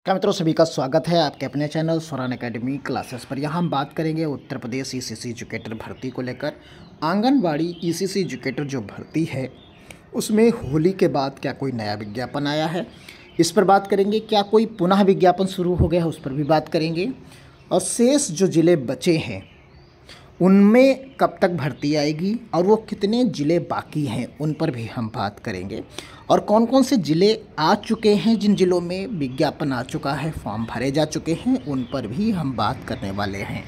क्या मित्रों, सभी का स्वागत है आपके अपने चैनल स्वरान एकेडमी क्लासेस पर। यहाँ हम बात करेंगे उत्तर प्रदेश ईसीसी एजुकेटर भर्ती को लेकर। आंगनवाड़ी ईसीसी एजुकेटर जो भर्ती है उसमें होली के बाद क्या कोई नया विज्ञापन आया है, इस पर बात करेंगे। क्या कोई पुनः विज्ञापन शुरू हो गया है, उस पर भी बात करेंगे। और शेष जो ज़िले बचे हैं उनमें कब तक भर्ती आएगी और वो कितने ज़िले बाकी हैं उन पर भी हम बात करेंगे। और कौन कौन से ज़िले आ चुके हैं, जिन ज़िलों में विज्ञापन आ चुका है, फॉर्म भरे जा चुके हैं, उन पर भी हम बात करने वाले हैं।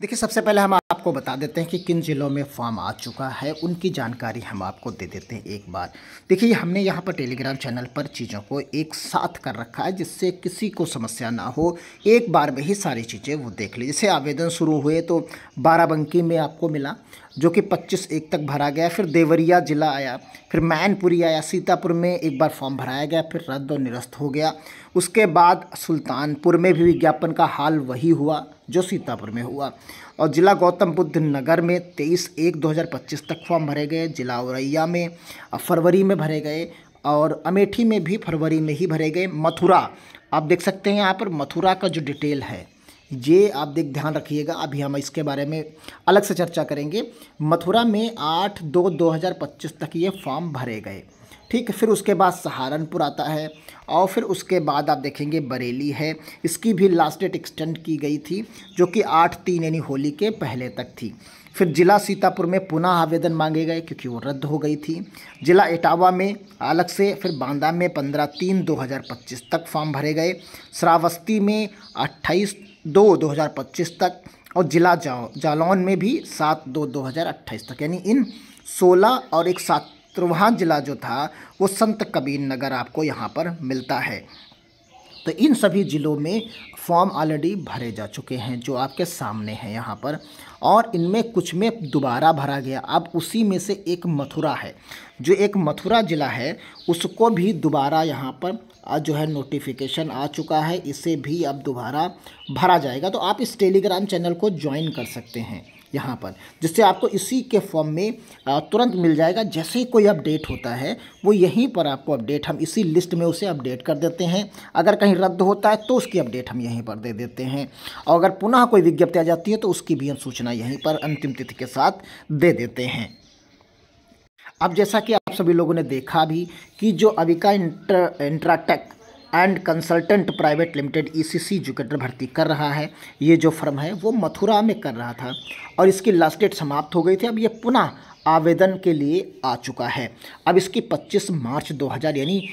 देखिए, सबसे पहले हम आपको बता देते हैं कि किन ज़िलों में फॉर्म आ चुका है, उनकी जानकारी हम आपको दे देते हैं एक बार। देखिए, हमने यहाँ पर टेलीग्राम चैनल पर चीज़ों को एक साथ कर रखा है जिससे किसी को समस्या ना हो, एक बार में ही सारी चीज़ें वो देख ली। जैसे आवेदन शुरू हुए तो बाराबंकी में आपको मिला जो कि 25/1 तक भरा गया, फिर देवरिया ज़िला आया, फिर मैनपुरी आया, सीतापुर में एक बार फॉर्म भराया गया, फिर रद्द और निरस्त हो गया। उसके बाद सुल्तानपुर में भी विज्ञापन का हाल वही हुआ जो सीतापुर में हुआ। और ज़िला गौतम बुद्ध नगर में 23/1/2025 तक फॉर्म भरे गए। ज़िला औरैया में फरवरी में भरे गए और अमेठी में भी फरवरी में ही भरे गए। मथुरा आप देख सकते हैं, यहाँ पर मथुरा का जो डिटेल है ये आप ध्यान रखिएगा, अभी हम इसके बारे में अलग से चर्चा करेंगे। मथुरा में 8/2/2025 तक ये फॉर्म भरे गए, ठीक है। फिर उसके बाद सहारनपुर आता है और फिर उसके बाद आप देखेंगे बरेली है, इसकी भी लास्ट डेट एक्सटेंड की गई थी जो कि 8/3 यानी होली के पहले तक थी। फिर जिला सीतापुर में पुनः आवेदन मांगे गए क्योंकि वो रद्द हो गई थी। जिला इटावा में अलग से, फिर बांदा में 15/3/2025 तक फॉर्म भरे गए। श्रावस्ती में 28/2/2025 तक और जिला जालौन में भी 7/2/2028 तक, यानी इन 16 और एक 7वां जिला जो था वो संत कबीर नगर आपको यहाँ पर मिलता है। तो इन सभी ज़िलों में फॉर्म ऑलरेडी भरे जा चुके हैं जो आपके सामने हैं यहाँ पर, और इनमें कुछ में दोबारा भरा गया। अब उसी में से एक मथुरा है, जो एक मथुरा ज़िला है उसको भी दोबारा यहाँ पर जो है नोटिफिकेशन आ चुका है, इसे भी अब दोबारा भरा जाएगा। तो आप इस टेलीग्राम चैनल को ज्वाइन कर सकते हैं यहाँ पर, जिससे आपको इसी के फॉर्म में तुरंत मिल जाएगा। जैसे ही कोई अपडेट होता है वो यहीं पर आपको अपडेट, हम इसी लिस्ट में उसे अपडेट कर देते हैं। अगर कहीं रद्द होता है तो उसकी अपडेट हम यहीं पर दे देते हैं, और अगर पुनः कोई विज्ञप्ति आ जाती है तो उसकी भी हम सूचना यहीं पर अंतिम तिथि के साथ दे देते हैं। अब जैसा कि आप सभी लोगों ने देखा भी कि जो Avika Intratech and consultant private limited ECC educator भर्ती कर रहा है, ये जो फर्म है वो मथुरा में कर रहा था और इसकी लास्ट डेट समाप्त हो गई थी। अब ये पुनः आवेदन के लिए आ चुका है। अब इसकी 25 मार्च 2000 यानी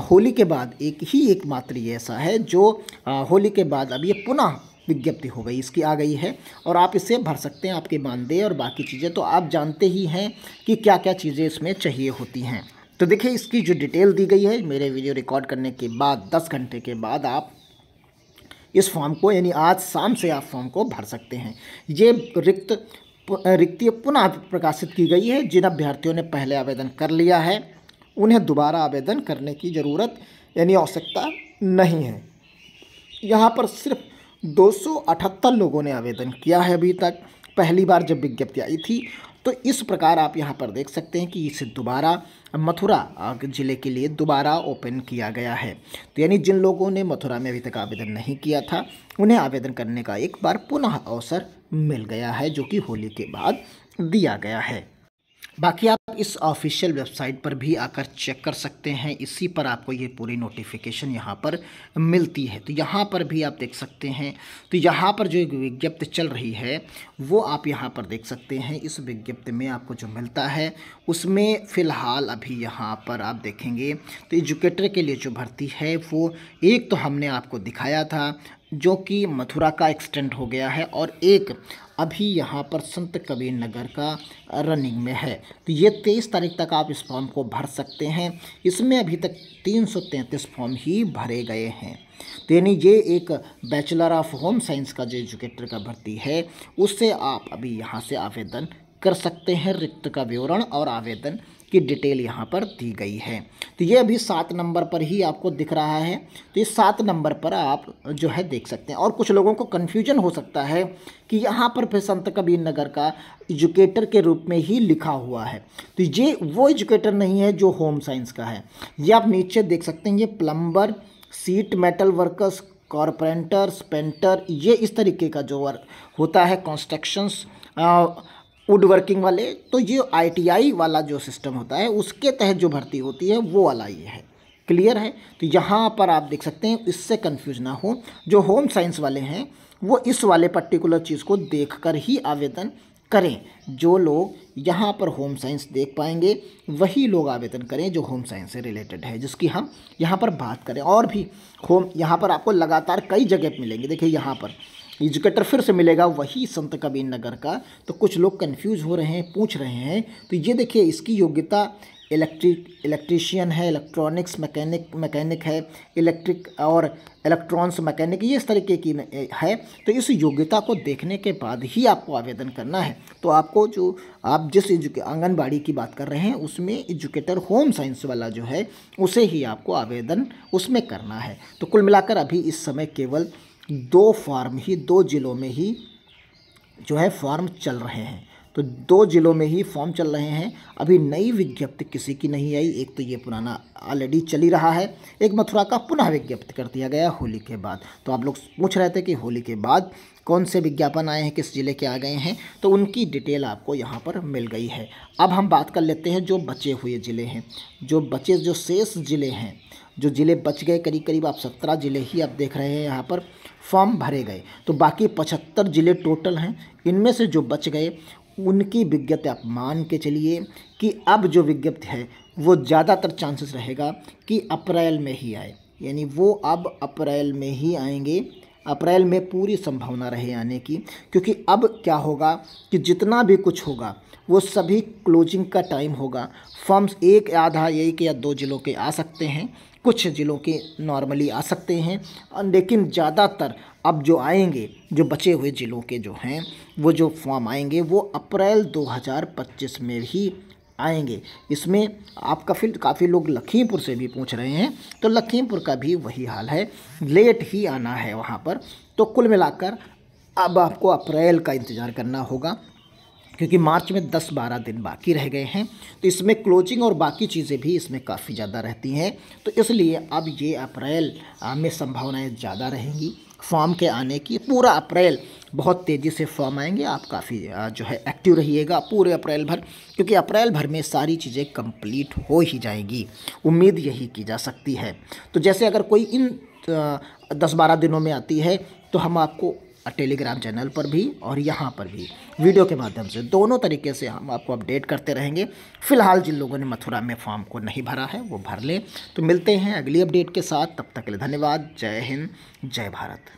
होली के बाद एकमात्र ये ऐसा है जो होली के बाद अब ये पुनः विज्ञप्ति हो गई, इसकी आ गई है और आप इसे भर सकते हैं। आपके मानदेय और बाकी चीज़ें तो आप जानते ही हैं कि क्या क्या चीज़ें इसमें चाहिए होती हैं। तो देखिए, इसकी जो डिटेल दी गई है, मेरे वीडियो रिकॉर्ड करने के बाद 10 घंटे के बाद आप इस फॉर्म को, यानी आज शाम से आप फॉर्म को भर सकते हैं। ये रिक्ति पुनः प्रकाशित की गई है। जिन अभ्यर्थियों ने पहले आवेदन कर लिया है उन्हें दोबारा आवेदन करने की ज़रूरत यानी आवश्यकता नहीं है। यहाँ पर सिर्फ 278 लोगों ने आवेदन किया है अभी तक, पहली बार जब विज्ञप्ति आई थी। तो इस प्रकार आप यहाँ पर देख सकते हैं कि इसे दोबारा मथुरा ज़िले के लिए दोबारा ओपन किया गया है। तो यानी जिन लोगों ने मथुरा में अभी तक आवेदन नहीं किया था उन्हें आवेदन करने का एक बार पुनः अवसर मिल गया है, जो कि होली के बाद दिया गया है। बाकी आप इस ऑफिशियल वेबसाइट पर भी आकर चेक कर सकते हैं, इसी पर आपको ये पूरी नोटिफिकेशन यहाँ पर मिलती है। तो यहाँ पर भी आप देख सकते हैं। तो यहाँ पर जो एक विज्ञप्ति चल रही है वो आप यहाँ पर देख सकते हैं। इस विज्ञप्ति में आपको जो मिलता है उसमें फ़िलहाल अभी यहाँ पर आप देखेंगे तो एजुकेटर के लिए जो भर्ती है वो एक तो हमने आपको दिखाया था जो कि मथुरा का एक्सटेंड हो गया है, और एक अभी यहाँ पर संत कबीर नगर का रनिंग में है। तो ये 23 तारीख तक आप इस फॉर्म को भर सकते हैं। इसमें अभी तक 333 फॉर्म ही भरे गए हैं। तो यानी ये एक बैचलर ऑफ होम साइंस का जो एजुकेटर का भर्ती है उससे आप अभी यहाँ से आवेदन कर सकते हैं। रिक्त का विवरण और आवेदन की डिटेल यहाँ पर दी गई है। तो ये अभी 7 नंबर पर ही आपको दिख रहा है। तो इस 7 नंबर पर आप जो है देख सकते हैं। और कुछ लोगों को कन्फ्यूजन हो सकता है कि यहाँ पर फिर संत कबीर नगर का एजुकेटर के रूप में ही लिखा हुआ है। तो ये वो एजुकेटर नहीं है जो होम साइंस का है। ये आप नीचे देख सकते हैं, ये plumber seat metal workers, carpenters, painter, ये इस तरीके का जो वर्क होता है, कंस्ट्रक्शंस, वुड वर्किंग वाले, तो ये ITI वाला जो सिस्टम होता है उसके तहत जो भर्ती होती है वो वाला ये है। क्लियर है? तो यहाँ पर आप देख सकते हैं, इससे कंफ्यूज ना हो। जो होम साइंस वाले हैं वो इस वाले पर्टिकुलर चीज़ को देखकर ही आवेदन करें। जो लोग यहाँ पर होम साइंस देख पाएंगे वही लोग आवेदन करें जो होम साइंस से रिलेटेड है, जिसकी हम यहाँ पर बात करें। और भी होम यहाँ पर आपको लगातार कई जगह मिलेंगे। देखिए यहाँ पर एजुकेटर फिर से मिलेगा वही संत कबीर नगर का। तो कुछ लोग कंफ्यूज हो रहे हैं, पूछ रहे हैं, तो ये देखिए इसकी योग्यता इलेक्ट्रीशियन है, इलेक्ट्रॉनिक्स मैकेनिक है, इलेक्ट्रिक और इलेक्ट्रॉन्स मैकेनिक, ये इस तरीके की है। तो इस योग्यता को देखने के बाद ही आपको आवेदन करना है। तो आपको जो आप जिस आंगनबाड़ी की बात कर रहे हैं उसमें एजुकेटर होम साइंस वाला जो है उसे ही आपको आवेदन उसमें करना है। तो कुल मिलाकर अभी इस समय केवल 2 फॉर्म ही 2 जिलों में ही जो है फॉर्म चल रहे हैं। तो 2 जिलों में ही फॉर्म चल रहे हैं। अभी नई विज्ञप्ति किसी की नहीं आई। एक तो ये पुराना ऑलरेडी चल ही रहा है, एक मथुरा का पुनः विज्ञप्ति कर दिया गया होली के बाद। तो आप लोग पूछ रहे थे कि होली के बाद कौन से विज्ञापन आए हैं, किस जिले के आ गए हैं, तो उनकी डिटेल आपको यहाँ पर मिल गई है। अब हम बात कर लेते हैं जो बचे हुए ज़िले हैं, जो शेष ज़िले हैं, जो ज़िले बच गए। करीब करीब आप 17 ज़िले ही आप देख रहे हैं यहाँ पर फॉर्म भरे गए। तो बाकी 75 ज़िले टोटल हैं। इनमें से जो बच गए उनकी विज्ञप्ति आप मान के चलिए कि अब जो विज्ञप्ति है वो ज़्यादातर चांसेस रहेगा कि अप्रैल में ही आए, यानी वो अब अप्रैल में ही आएंगे। अप्रैल में पूरी संभावना रहे आने की, क्योंकि अब क्या होगा कि जितना भी कुछ होगा वो सभी क्लोजिंग का टाइम होगा। फॉर्म्स एक या 2 ज़िलों के आ सकते हैं, कुछ ज़िलों के नॉर्मली आ सकते हैं, लेकिन ज़्यादातर अब जो आएंगे, जो बचे हुए ज़िलों के जो हैं वो जो फॉर्म आएंगे वो अप्रैल 2025 में ही आएंगे। इसमें आपका फिर काफ़ी लोग लखीमपुर से भी पूछ रहे हैं, तो लखीमपुर का भी वही हाल है, लेट ही आना है वहाँ पर। तो कुल मिलाकर अब आपको अप्रैल का इंतज़ार करना होगा, क्योंकि मार्च में 10-12 दिन बाकी रह गए हैं। तो इसमें क्लोजिंग और बाकी चीज़ें भी इसमें काफ़ी ज़्यादा रहती हैं। तो इसलिए अब ये अप्रैल में संभावनाएं ज़्यादा रहेंगी फॉर्म के आने की। पूरा अप्रैल बहुत तेज़ी से फॉर्म आएंगे। आप काफ़ी जो है एक्टिव रहिएगा पूरे अप्रैल भर, क्योंकि अप्रैल भर में सारी चीज़ें कंप्लीट हो ही जाएंगी। उम्मीद यही की जा सकती है। तो जैसे अगर कोई इन 10-12 दिनों में आती है तो हम आपको टेलीग्राम चैनल पर भी और यहाँ पर भी वीडियो के माध्यम से दोनों तरीके से हम आपको अपडेट करते रहेंगे। फिलहाल जिन लोगों ने मथुरा में फॉर्म को नहीं भरा है वो भर लें। तो मिलते हैं अगली अपडेट के साथ, तब तक के लिए धन्यवाद। जय हिंद, जय भारत।